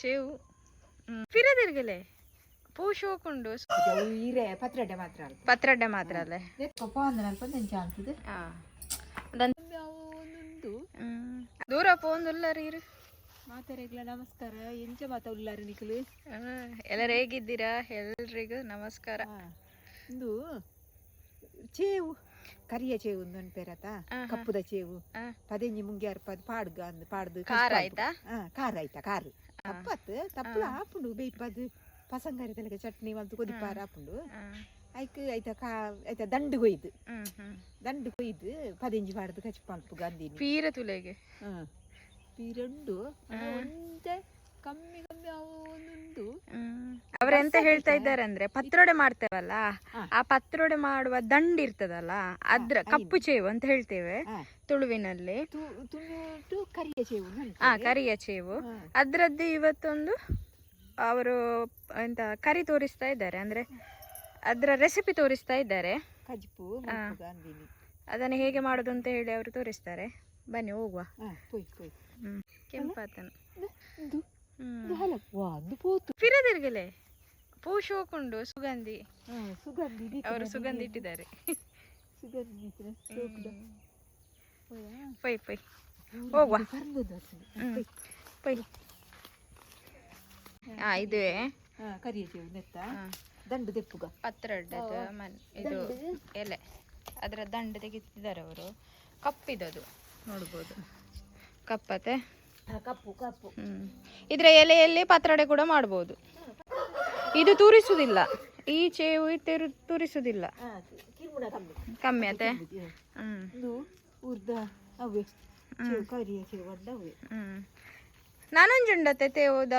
చేవు ಫಿರದಿರ್ಗಲೆ ಪೂಶೋಕೊಂಡು ಪತ್ರಡ್ಡೆ ಮಾತ್ರ ಅಲ್ಲೇ ದೂರ ಪೋಂದುಲ್ಲರೀರು ಮಾತಾರೆಗ್ಲ ನಮಸ್ಕಾರ ಎಂಚ ಮಾತ ಉಲ್ಲಾರಿ ನಿಖಲು ಎಲ್ಲರೂ ಹೇಗಿದ್ದೀರಾ? ಎಲ್ರಿಗೂ ನಮಸ್ಕಾರ. ಇಂದು ಚೇವು ಕರಿಯ ಚೇವು ನೆನಪೇರತ ಕಪ್ಪುದ ಚೇವು ಪದೆಂಜಿ ಮುಂಗ್ಯಾರ ಪದ ಪಾಡ್ಗ ಅಂದ್ ಪಾಡ್ದು ಖಾರ ಆಯ್ತಾ? ಖಾರ ಆಯ್ತಾ ಖಾರ ತಪ್ಪತ್ ತಪ್ಪು ಆಪುಂಡು ಬೇಯ್ಪದು ಪಸಂಗಾರಿ ತಲೆಗೆ ಚಟ್ನಿ ಮತ್ತು ಕೊದಿಪಾರ ಆಪುಂಡು ಐಕ್ ಐತ ದಂಡು ಕೊಯ್ದು ಪದೆಂಜಿ ಪಾಡ್ದು ಕಚ್ಚಿ ಪಂಪು ಗಾಂಧಿ ಪೀರ ತುಲೆಗೆ ಪೀರಂಡು ಕಮ್ಮಿ ಅವನೊಂದು ಅವರೆಂತ ಹೇಳ್ತಾ ಇದ್ದಾರೆ ಅಂದ್ರೆ ಪತ್ರೊಡೆ ಮಾಡ್ತೇವಲ್ಲ, ಆ ಪತ್ರೊಡೆ ಮಾಡುವ ದಂಡ್ ಇರ್ತದಲ್ಲ ಅದ್ರ ಕಪ್ಪು ಚೇವು ಅಂತ ಹೇಳ್ತೇವೆ ತುಳುವಿನಲ್ಲಿ. ಕರಿಯ ಚೇವು ಅದ್ರದ್ದು ಇವತ್ತೊಂದು ಅವರು ಎಂತ ಕರಿ ತೋರಿಸ್ತಾ ಇದ್ದಾರೆ, ಅಂದ್ರೆ ಅದ್ರ ರೆಸಿಪಿ ತೋರಿಸ್ತಾ ಇದ್ದಾರೆ. ಅದನ್ನು ಹೇಗೆ ಮಾಡೋದು ಅಂತ ಹೇಳಿ ಅವರು ತೋರಿಸ್ತಾರೆ. ಬನ್ನಿ ಹೋಗುವ. ಕೆಂಪಾತನ ಫಿರದಿರ್ಗಲೆ ಪೂಶೋಕೊಂಡು ಸುಗಂಧಿ ಅವರು ಸುಗಂಧಿ ಇಟ್ಟಿದ್ದಾರೆ. ಪೈ ಪೈ ಹೋಗುವ. ಪೈ ಇದುವೇ ದಂಡು ತೆಪ್ಪುಗ ಪತ್ರಡ್ಡದು ಇದು ಎಲೆ ಅದರ ದಂಡು ತೆಗಿತಿದ್ದಾರೆ ಅವರು. ಕಪ್ಪಿದದು ನೋಡ್ಬೋದು, ಕಪ್ಪತೆ ಕಪ್ಪು ಕಪ್ಪು. ಇದರ ಎಲೆಯಲ್ಲಿ ಪತ್ರೊಡೆ ಕೂಡ ಮಾಡ್ಬೋದು. ಇದು ತೂರಿಸುವುದಿಲ್ಲ, ಈ ಚೇವು ತೂರಿಸುವುದಿಲ್ಲ, ಕಮ್ಮಿ ಆತೆ. ನಾನೊಂಜುಂಡತೆ ತೇವುದ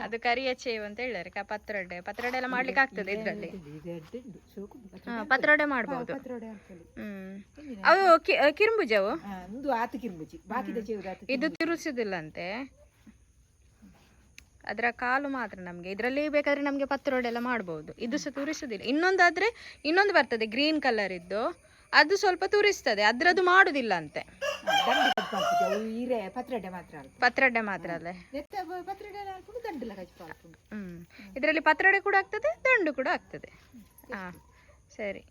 ಅದು ಕರಿಯ ಚೇವು ಅಂತ ಹೇಳಿದ್ದಾರೆ. ಪತ್ರೊಡೆ ಎಲ್ಲ ಮಾಡ್ಲಿಕ್ಕೆ ಆಗ್ತದೆ ಇದ್ರಲ್ಲಿ. ಪತ್ರೊಡೆ ಮಾಡ್ಬೋದು. ಅವು ಕಿರುಂಬುಜವು ಇದು ತಿರುಸುದಿಲ್ಲಂತೆ, ಅದರ ಕಾಲು ಮಾತ್ರ ನಮ್ಗೆ. ಇದ್ರಲ್ಲಿ ಬೇಕಾದ್ರೆ ನಮ್ಗೆ ಪತ್ರೊಡೆ ಎಲ್ಲ ಮಾಡ್ಬೋದು. ಇದು ಸಹ ತೂರಿಸುದಿಲ್ಲ. ಇನ್ನೊಂದು ಬರ್ತದೆ ಗ್ರೀನ್ ಕಲರ್ ಇದ್ದು, ಅದು ಸ್ವಲ್ಪ ತೂರಿಸ್ತದೆ, ಅದ್ರದ್ದು ಮಾಡುದಿಲ್ಲ ಅಂತೆ. ಪತ್ರೊಡೆ ಮಾತ್ರ ಅಲ್ಲೇ. ಇದರಲ್ಲಿ ಪತ್ರೊಡೆ ಕೂಡ ಆಗ್ತದೆ, ದಂಡು ಕೂಡ ಆಗ್ತದೆ. ಹಾ ಸರಿ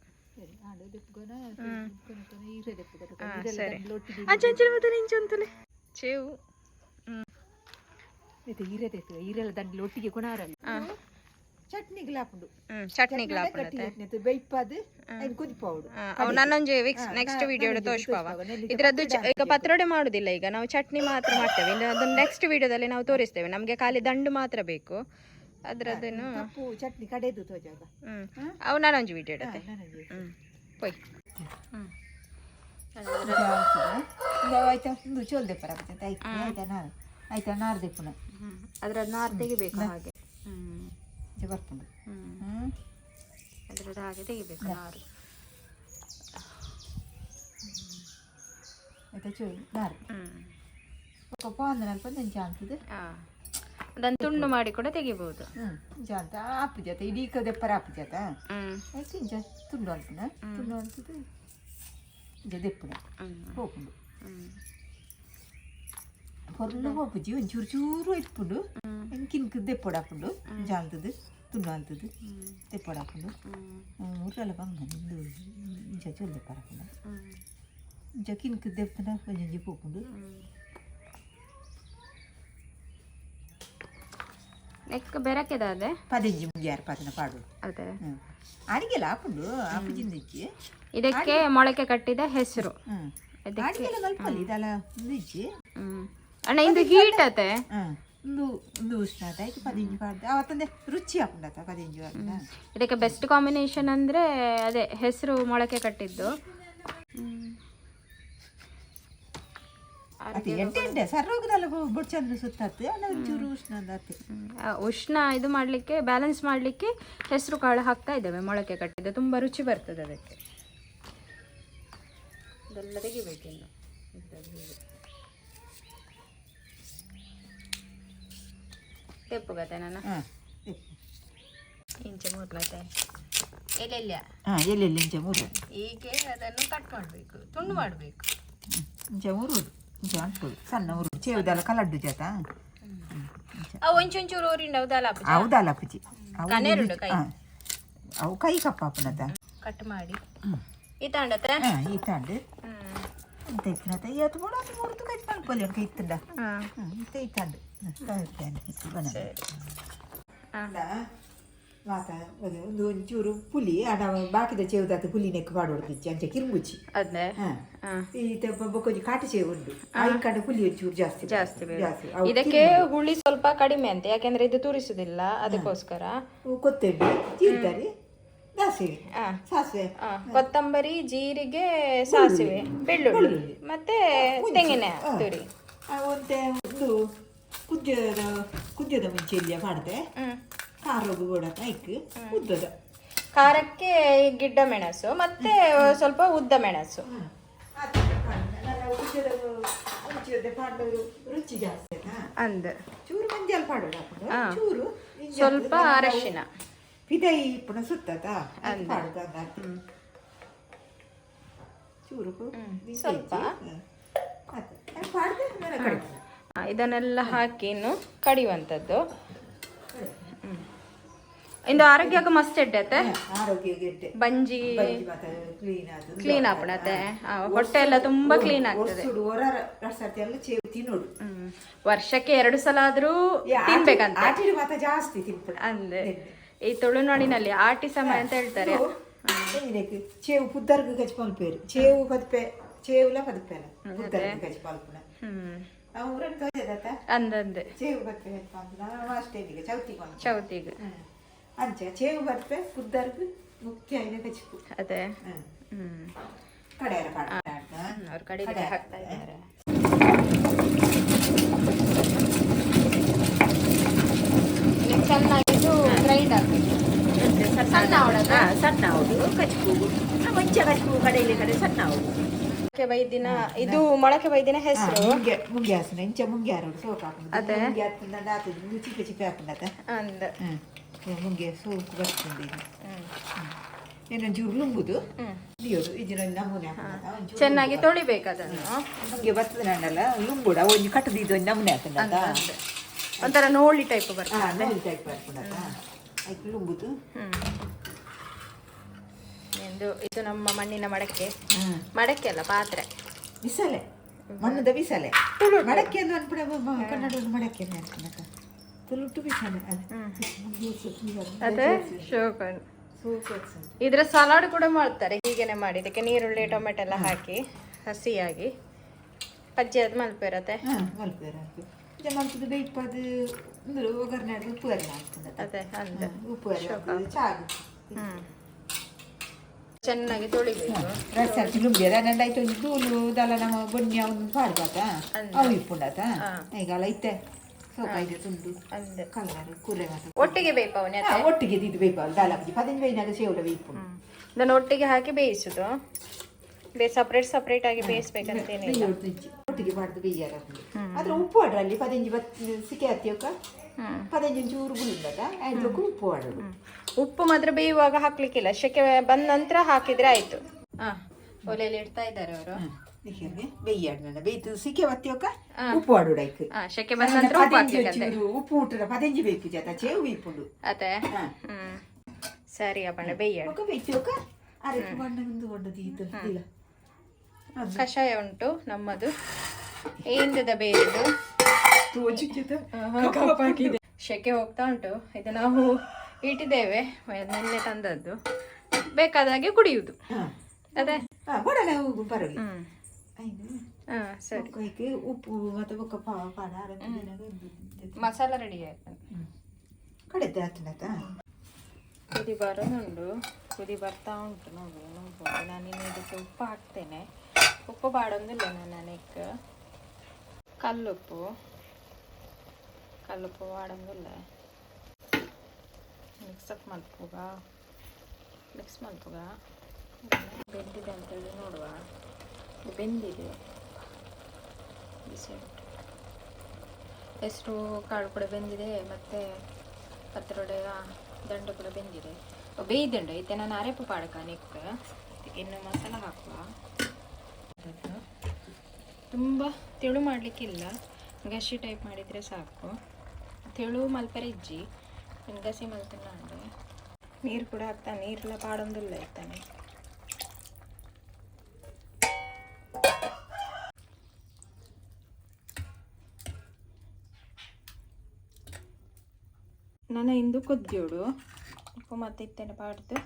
ಸರಿ. ಅಂಚಂಚಲೆ ಚೇವು ಒಟ್ಟಿಗೆ ನನ್ನೊಂಜಿ ನೆಕ್ಸ್ಟ್ ವಿಡಿಯೋಡ್ ತೋರಿಸ್ಪಾವ. ಇದ್ರದ್ದು ಈಗ ಪತ್ರೊಡೆ ಮಾಡುದಿಲ್ಲ, ಈಗ ನಾವು ಚಟ್ನಿ ಮಾತ್ರ ಮಾಡ್ತೇವೆ. ಅದನ್ನ ನೆಕ್ಸ್ಟ್ ವಿಡಿಯೋದಲ್ಲಿ ನಾವು ತೋರಿಸ್ತೇವೆ. ನಮ್ಗೆ ಖಾಲಿ ದಂಡು ಮಾತ್ರ ಬೇಕು ಅದ್ರದ್ದನ್ನು ಚಟ್ನಿ ಕಡೆದು ಅವು ನಾನೊಂಜಿ ವಿಡಿಯೋ ಇಡತ್ತೆ. ಪೊಯ್ ಆಯ್ತಾ ನಾರು ದೆಪ್ಪುನ ಅದ್ರದ್ದು ನಾರು ತೆಗಿಬೇಕು ಹಾಗೆ ಬರ್ಕೊಂಡು ಅದ್ರದ್ದು ಹಾಗೆ ತೆಗಿಬೇಕು ನಾರು. ಆಯ್ತಾ ಚೋಳಿ ನಾರು ಆಗ್ತದೆ. ಅದನ್ನು ತುಂಡು ಮಾಡಿ ಕೂಡ ತೆಗಿಬಹುದು. ಜಾತ ಆಪು ಜಾತ ಇಡೀ ದೆಪ್ಪರ ಆಪು ಜಾತ ಆಯ್ತು ಇಂಚ ತುಂಡು ಅನ್ಪುನ ತುಂಡು ಅನ್ಸುದು ಇಂಚ ದೆಪ್ಪುನ ಹೋಗ್ಕೊಂಡು ಹೊರಲು ಹೋಗ್ಪುಜಿ ಒಂದು ಚೂರು ಚೂರು ಇಟ್ಕೊಂಡು ಕಿನ್ಕ ದೆಪ್ಪೊಡಾಕೊಂಡು ಜಾಲ್ತದು ತುಂಡು ಅಂತದ್ದು ದೆಪ್ಪೊಡಾಕೊಂಡು ಮೂರಲ್ಲ ಬಂಗ ನಿಂದು ಇಂಚ ಚೋಲ್ ದೆಪ್ಪರಾಕೊಂಡು ಇಂಚ ಕಿನ್ಕ ದೆಪ್ಪನ ಒಂಜಿ ಹೋಗ್ಕೊಂಡು ನೆಕ್ ಬೆರಕೆದಾದೆ ಪದಿಂಜಿ ಮುಂಗ್ಯಾರ ಪದನ ಪಾಡು ಅದೇ ಅಡಿಗೆಲ್ಲ ಹಾಕೊಂಡು ಆಪುಜಿಂದಿಚ್ಚಿ ಇದಕ್ಕೆ ಮೊಳಕೆ ಕಟ್ಟಿದ ಹೆಸರು. ಅಡಿಗೆಲ್ಲ ಮಲ್ಪಲ್ಲಿ ಇದಲ್ಲ ಮುಂದಿಚ್ಚಿ ಅಣ್ಣ ಇದು ಹೀಟ್ ಅತೆ ಒಂದು ಉಷ್ಣ ಆಯ್ತು ಪದಿಂಜಿ ಪಾಡ್ದು ಅವತ್ತಂದೆ ರುಚಿ ಹಾಕೊಂಡತ ಪದಿಂಜಿ ಪಾಡ್ದ. ಇದಕ್ಕೆ ಬೆಸ್ಟ್ ಕಾಂಬಿನೇಷನ್ ಅಂದ್ರೆ ಅದೇ ಹೆಸರು ಮೊಳಕೆ ಕಟ್ಟಿದ್ದು. ಉಷ್ಣ ಇದು ಮಾಡ್ಲಿಕ್ಕೆ ಬ್ಯಾಲೆನ್ಸ್ ಮಾಡ್ಲಿಕ್ಕೆ ಹೆಸರು ಕಾಳು ಹಾಕ್ತಾ ಇದ್ದೇವೆ ಮೊಳಕೆ ಕಟ್ಟಿದ್ದು. ತುಂಬಾ ರುಚಿ ಬರ್ತದೆ ಅದಕ್ಕೆ. ಇದೆಲ್ಲ ತೆಗಿಬೇಕಿನ್ನು ತೆಪ್ಪುಗತ್ತೆ ನಾನು ಇಂಚೆ ಮೂರ್ಲತ್ತೆ ಎಲ್ಲೆಲ್ಲ ಎಲ್ಲೆಲ್ಲಿ ಇಂಚ ಮೂರು ಹೀಗೆ ಅದನ್ನು ಕಟ್ ಮಾಡಬೇಕು, ತುಂಡು ಮಾಡಬೇಕು. ಇಂಚ ಉರುಡು ಇಂಚ ಅಂಟ್ಕೊಡು ಸಣ್ಣ ಉರುಡು ಚೇವುದಲ್ಲ ಕಲಡ್ಡು ಜಾತ ಅವು ಒಂಚೂರು ಊರಿಂದ ಹೌದಲ್ಲ ಹೌದಲ್ಲ ಅಪ್ಪಜಿ ಕನೇರುಂಡು ಕೈ ಅವು ಕೈ ಕಪ್ಪಾಪನದ ಕಟ್ ಮಾಡಿ ಈ ತಾಂಡತ್ತ ಈ ತಾಂಡು ಅಂತ ಇತ್ತಿನತ ಇವತ್ತು ಮೂಡು ಅದು ಮೂರು ಕೈ ಮಲ್ಪಲ್ಲಿ ಕೈ ಇತ್ತಂಡ ಇಂತ ಈ ತಾಂಡು ಮಾತ ಒಂದು ಒಂಚೂರು ಪುಲಿ ಅಡ ಬಾಕಿದ ಚೇವುದಾತ ಪುಲಿ ನೆಕ್ ಪಾಡೋಡ್ತಿಚ್ಚಿ ಅಂಚೆ ಕಿರುಂಗುಚ್ಚಿ ಅದ್ನೇ ಈತ ಬೊಕ್ಕೊಂಜಿ ಕಾಟಿ ಚೇವು ಉಂಟು ಆಯ್ಕಂಡು ಪುಲಿ ಒಂಚೂರು ಜಾಸ್ತಿ ಜಾಸ್ತಿ ಇದಕ್ಕೆ ಹುಳಿ ಸ್ವಲ್ಪ ಕಡಿಮೆ ಅಂತ, ಯಾಕೆಂದ್ರೆ ಇದು ತೂರಿಸುದಿಲ್ಲ ಅದಕ್ಕೋಸ್ಕರ. ಕೊತ್ತಂಬರಿ ಜೀರಿಗೆ ಸಾಸಿವೆ ಸಾಸಿವೆ ಕೊತ್ತಂಬರಿ ಜೀರಿಗೆ ಸಾಸಿವೆ ಬೆಳ್ಳುಳ್ಳಿ ಮತ್ತೆ ತೆಂಗಿನ ತುರಿ ಒಂದು ಕುದ್ಯದ ಮುಂಚೆ ಇಲ್ಲಿಯ ಮಾಡಿದೆ ಖಾರದು ಗೋಡಕ ಐಕ್ ಉದ್ದದ ಖಾರಕ್ಕೆ ಗಿಡ್ಡ ಮೆಣಸು ಮತ್ತೆ ಸ್ವಲ್ಪ ಉದ್ದ ಮೆಣಸು ರುಚಿ ಜಾಸ್ತಿ ಅಂದ ಚೂರು ಮಂಜಾಲ್ ಪಾಡೋದು ಚೂರು ಸ್ವಲ್ಪ ಅರಶಿನ ಪಿದೈ ಪುಣ ಸುತ್ತದ ಚೂರು ಸ್ವಲ್ಪ ಇದನ್ನೆಲ್ಲ ಹಾಕಿ ಇನ್ನು ಕಡಿಯುವಂಥದ್ದು. ಇಂದು ಆರೋಗ್ಯಕ್ಕೆ ಮಸ್ತ್ ಇಡ್ಡತೆ ಬಂಜಿ ಕ್ಲೀನ್ ಆಪಣತೆ ಹೊಟ್ಟೆ ಎಲ್ಲ ತುಂಬಾ ಕ್ಲೀನ್ ಆಗ್ತದೆ. ವರ್ಷಕ್ಕೆ 2 ಸಲ ಆದ್ರೂ ತಿನ್ಬೇಕಂತ ಜಾಸ್ತಿ ಅಂದ್ರೆ ಈ ತುಳುನಾಡಿನಲ್ಲಿ ಆಟಿ ಸಮಯ ಅಂತ ಹೇಳ್ತಾರೆ. ಚೇವು ಪುದ್ದರ್ಗ ಗಜ್ ಪಲ್ಪೇರು ಚೇವು ಕದ್ಪೆ ಚೇವುಲ ಕದ್ಪೆನ ಪುದ್ದರ್ಗ ಗಜ್ ಪಲ್ಪನ ಅಂದಂದೆ ಚೇವು ಕದ್ಪೆ ಅಷ್ಟೇ ಚೌತಿಗೆ ಅಂಚ ಚೇವು ಕದ್ಪೆ ಪುದ್ದರ್ಗ ಮುಖ್ಯ ಗಜ್ಪು ಅದೇ ಕಡೆಯರ ಅವ್ರ ಕಡೆ ಹಾಕ್ತಾ ಇದ್ದಾರೆ. ಚೆನ್ನಾಗಿದ್ದು ಗ್ರೈಂಡ್ ಆಗಬೇಕು. ಸಣ್ಣ ಅವಳದ ಸಣ್ಣ ಹೌದು ಕಚ್ಪೂಗು ಮುಂಚೆ ಕಚ್ಪೂ ಕಡೆಯಲ್ಲಿ ಕಡೆ ಸಣ್ಣ ಹೌದು ಮೊಳಕೆ ಬೈದಿನ ಇದು ಮೊಳಕೆ ಬೈದಿನ ಹೆಸರು ಮುಂಗೆ ಹಾಸನ ಇಂಚ ಮುಂಗೆ ಹಾರೋಡು ಸೋಕು ಅದೇ ಮುಂಗೆ ಹಾಕಿಂದ ಆತದ ಚಿಕ್ಕ ಚಿಕ್ಕ ಹಾಕೊಂಡದ ಅಂದ ಮುಂಗೆ ಸೋಕು ಬರ್ತದೆ ಏನೊಂಚೂರು ಲುಂಗುದು ನೀರು ಇದರಲ್ಲಿ ನಮೂನೆ ಚೆನ್ನಾಗಿ ತೊಳಿಬೇಕು ಅದನ್ನು. ಮುಂಗೆ ಬರ್ತದೆ ನನ್ನಲ್ಲ ಲುಂಗುಡ ಒಂದು ಕಟ್ಟದಿದ್ದು ಒಂದು ನಮೂನೆ ಹಾಕೊಂಡದ ಒಂಥರ ನೋಳಿ ಟೈಪ್ ಬರ್ತದೆ. ನೋಳಿ ಟೈಪ್ ಹಾಕೊಂಡದ ಆಯ್ತು ಲುಂಗುದು. ಇದು ನಮ್ಮ ಮಣ್ಣಿನ ಮಡಕೆ, ಮಡಕೆ ಅಲ್ಲ ಪಾತ್ರೆ, ಬಿಸಲೆ ಮಣ್ಣದ ಬಿಸಲೆ ಮಡಕೆ ಅಂದ್ರೆ ಅನ್ಬಿಡ ಕನ್ನಡ ಮಡಕೆ ತುಳುಟು ಬಿಸಲೆ ಅದೇ ಶೋಕನ್. ಇದ್ರ ಸಲಾಡ್ ಕೂಡ ಮಾಡ್ತಾರೆ ಹೀಗೇನೆ ಮಾಡಿ, ಇದಕ್ಕೆ ನೀರುಳ್ಳಿ ಟೊಮೆಟೊ ಎಲ್ಲ ಹಾಕಿ ಹಸಿಯಾಗಿ ಅಜ್ಜಿ ಅದು ಮಲ್ಪೇರತ್ತೆ ಮಲ್ಪದು ಬೇಯ್ಪದು ಅಂದ್ರೆ ಒಗ್ಗರಣೆ ಆಡಿ ಉಪ್ಪು ಅರಿನ ಹಾಕ್ತದೆ ಅದೇ ಅಂದ ಉಪ್ಪು ಅರಿ ಚಾಗು ಚೆನ್ನಾಗಿ ತೊಳಿಬೇಕು. ರಸರ್ಚಿ ಲುಂಬಿಯದ ನಂದಾಯ್ತು ಒಂದು ದೂಲು ದಲ ನಮ್ಮ ಬೊನ್ನಿ ಅವನು ಪಾಡ್ಬಾತ ಅವು ಇಪ್ಪುಂಡಾತ ಈಗಲ್ಲ ಐತೆ ಸೋಕಾಯ್ತು ತುಂಡು ಕಲರ್ ಕುರೆ ಮಾತು ಒಟ್ಟಿಗೆ ಬೇಯ್ಪ ಒಟ್ಟಿಗೆ ಇದು ಬೇಕು ದಾಲಾಪಿ 15 ಬೈನಾಗ ಸೇವಡ ಬೇಯ್ಪು ಇದನ್ನು ಒಟ್ಟಿಗೆ ಹಾಕಿ ಬೇಯಿಸುದು. ಸಪ್ರೇಟ್ ಆಗಿ ಬೇಯಿಸ್ಬೇಕಂತೇನಿಲ್ಲ, ಒಟ್ಟಿಗೆ ಮಾಡಿದ್ದು ಬೇಯ್ಯಾರ ಅದ್ರ ಉಪ್ಪು ಆಡ್ರಲ್ಲಿ 15 ಸಿಕ್ಕೆ ಹತ್ತಿಯೋಕ 15 ಚೂರು ಬುಳಿದಾಗ ಅದಕ್ಕೂ ಉಪ್ಪು ಆಡೋದು. ಉಪ್ಪು ಮಾತ್ರ ಬೇಯುವಾಗ ಹಾಕ್ಲಿಕ್ಕಿಲ್ಲ, ಶೆಕೆ ಬಂದ ನಂತರ ಹಾಕಿದ್ರೆ ಆಯ್ತು. ಒಲೆಯಲ್ಲಿ ಇಡ್ತಾ ಇದ್ದಾರೆ ಅವರು. ಬೇಯ್ತು ಸಿಕ್ಕೆ ಹತ್ತಿಯೋಕ ಉಪ್ಪು ಆಡೋಡಾಯ್ತು. ಶೆಕೆ ಬಂದ ನಂತರ ಉಪ್ಪು ಊಟದ 15 ಬೇಕು ಜಾತ ಚೇವು ಬೇಯ್ಪುಂಡು ಅದೇ. ಸರಿ ಅಪ್ಪಣ್ಣ ಬೇಯ್ಯ ಬೇಯ್ತಿಯೋಕ ಅರಕು ಬಣ್ಣ ಒಂದು ಒಡ್ಡದು ಇಲ್ಲ ಕಷಾಯ ಉಂಟು ನಮ್ಮದು ಏಂದದ ಬೇರಿದು ಶೆಕೆ ಹೋಗ್ತಾ ಉಂಟು. ಇದು ನಾವು ಇಟ್ಟಿದ್ದೇವೆ, ನೆನ್ನೆ ತಂದದ್ದು, ಬೇಕಾದಾಗೆ ಕುಡಿಯುವುದು ಅದೇ. ಸರಿ ಉಪ್ಪು ಮತ್ತೆ ಮಸಾಲ ರೆಡಿ ಆಯ್ತು. ಕಡೆದ ಆಯ್ತು ಕುದಿ ಬರೋದುಂಟು, ಕುದಿ ಬರ್ತಾ ಉಂಟು. ನೋಡ್ಬೋದು ನಾನಿನ್ನು ಇದಕ್ಕೆ ಉಪ್ಪು ಹಾಕ್ತೇನೆ. ಉಪ್ಪು ಬಾಡೊಂದಿಲ್ಲ ನನಗೆ, ಕಲ್ಲುಪ್ಪು ಬಾಡೊಂದಿಲ್ಲ. ಮಿಕ್ಸ್ ಮಲ್ಪುಗ ಬೆಂದಿದೆ ಅಂತೇಳಿ ನೋಡುವ. ಬೆಂದಿದೆ, ಬಿಸಿ ಉಂಟು. ಹೆಸರು ಕಾಳು ಕೂಡ ಬೆಂದಿದೆ, ಮತ್ತು ಪತ್ರೊಡೆ ದಂಡು ಕೂಡ ಬೆಂದಿದೆ. ಬೇಯ್ದುಂಡು ಐತೆ ನಾನು ಅರೆಪು ಪಾಡಕ ನಿಕ್ಕ ಇನ್ನು ಮಸಾಲ ಹಾಕುವ. ತುಂಬ ತೆಳು ಮಾಡಲಿಕ್ಕಿಲ್ಲ, ಗಸಿ ಟೈಪ್ ಮಾಡಿದರೆ ಸಾಕು. ತೆಳು ಮಲ್ಪರೆ ಇಜ್ಜಿ ಇನ್ನು ಗಸಿ ಮಲ್ಪನ ಅಂದರೆ ನೀರು ಕೂಡ ಹಾಕ್ತಾನೆ, ನೀರೆಲ್ಲ ಪಾಡೊಂದಿಲ್ಲ ಇರ್ತಾನೆ. ನಾನು ಇಂದು ಕೊದ್ದಿಯೋಡು ಉಪ್ಪು ಮತ್ತು ಇತ್ತೇನೆ ಪಾಡ್ದು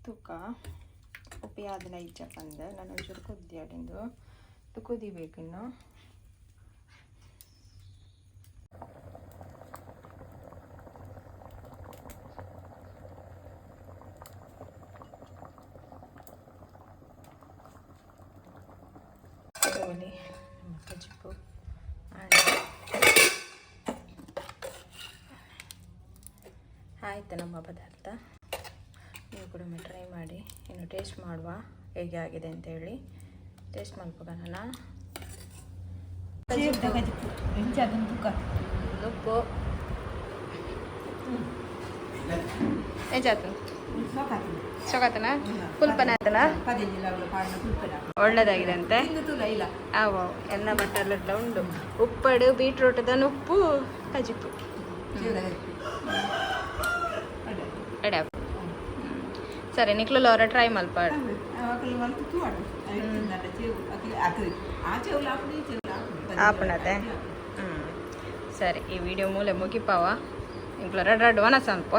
ತೂಕ ಉಪ್ಪು ಯಾವ್ದನ್ನ ಇಜ್ಜ ಬಂದು ನಾನು ಒಂಚೂರು ಕೊದ್ದಿಯಾಡಿಂದು ಇದು ಕುದಿಬೇಕು. ಇನ್ನು ತಗೊಳ್ಳಿ ಕಜ್ಜಿಪ್ಪು ಆಯಿತು ನಮ್ಮ ಪದಾರ್ಥ. ನೀವು ಕೂಡ ಟ್ರೈ ಮಾಡಿ, ಇನ್ನು ಟೇಸ್ಟ್ ಮಾಡುವ ಹೇಗೆ ಆಗಿದೆ ಅಂತೇಳಿ. ಟೇಸ್ಟ್ ಮಾಡ್ಬೋದ ನಾನು ಉಪ್ಪು ಎಂಚಾತು ಸೊಗತನ ಪುಲ್ಪನ ಆತನ ಒಳ್ಳೆದಾಗಿದೆ ಅಂತೆ. ಅವ ಎನ್ನ ಬಟ್ಟೆಲ್ಲ ಉಂಡು ಉಪ್ಪಡು ಬೀಟ್ರೂಟದನ್ನು ಉಪ್ಪು ಕಜಿಪ್ಪು ಎಡೆ. ಸರಿ ನಿಕ್ಲು ಅವರ ಟ್ರೈ ಮಲ್ಪಾಡು. ಆಪಣತೆ ಸರಿ ಈ ವಿಡಿಯೋ ಮೂಲೆ ಮುಗಿಪಾವ ಇಂಕ್ಲು 2 ವನಸ ಅನ್ಪೋ.